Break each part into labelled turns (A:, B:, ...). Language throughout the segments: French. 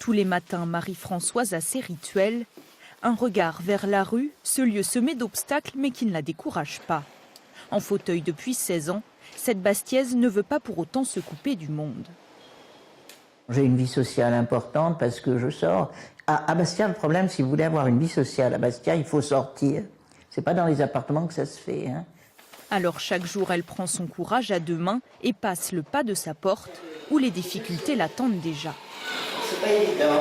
A: Tous les matins, Marie-Françoise a ses rituels. Un regard vers la rue, ce lieu semé d'obstacles mais qui ne la décourage pas. En fauteuil depuis 16 ans, cette Bastiaise ne veut pas pour autant se couper du monde.
B: J'ai une vie sociale importante parce que je sors. À Bastia, le problème, si vous voulez avoir une vie sociale, à Bastia, il faut sortir. C'est pas dans les appartements que ça se fait.
A: Alors chaque jour, elle prend son courage à deux mains et passe le pas de sa porte où les difficultés l'attendent déjà.
B: C'est pas évident.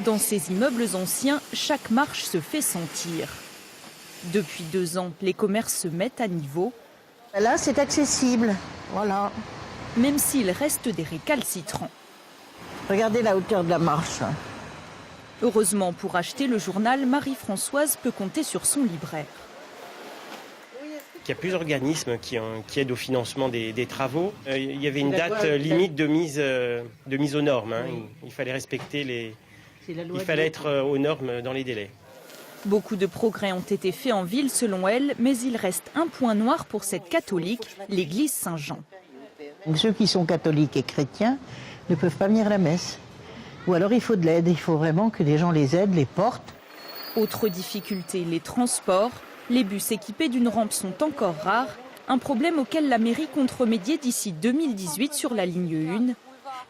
A: Dans ces immeubles anciens, chaque marche se fait sentir. Depuis 2 ans, les commerces se mettent à niveau.
B: Là, c'est accessible. Voilà.
A: Même s'il reste des récalcitrants.
B: Regardez la hauteur de la marche.
A: Heureusement, pour acheter le journal, Marie-Françoise peut compter sur son libraire.
C: Il y a plusieurs organismes qui aident au financement des travaux. Il y avait une date limite de mise aux normes. Il fallait respecter les... Il fallait être aux normes dans les délais.
A: Beaucoup de progrès ont été faits en ville selon elle, mais il reste un point noir pour cette catholique, l'église Saint-Jean.
B: Ceux qui sont catholiques et chrétiens ne peuvent pas venir à la messe. Ou alors il faut de l'aide, il faut vraiment que des gens les aident, les portent.
A: Autre difficulté, les transports. Les bus équipés d'une rampe sont encore rares, un problème auquel la mairie compte remédier d'ici 2018 sur la ligne 1.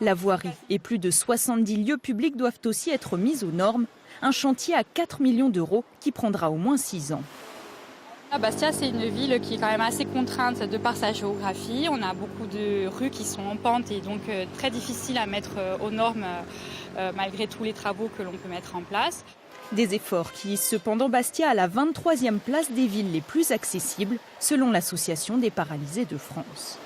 A: La voirie et plus de 70 lieux publics doivent aussi être mis aux normes, un chantier à 4 millions d'euros qui prendra au moins 6 ans.
D: Bastia, c'est une ville qui est quand même assez contrainte de par sa géographie. On a beaucoup de rues qui sont en pente et donc très difficiles à mettre aux normes malgré tous les travaux que l'on peut mettre en place.
A: Des efforts qui hissent cependant Bastia à la 23e place des villes les plus accessibles, selon l'Association des paralysés de France.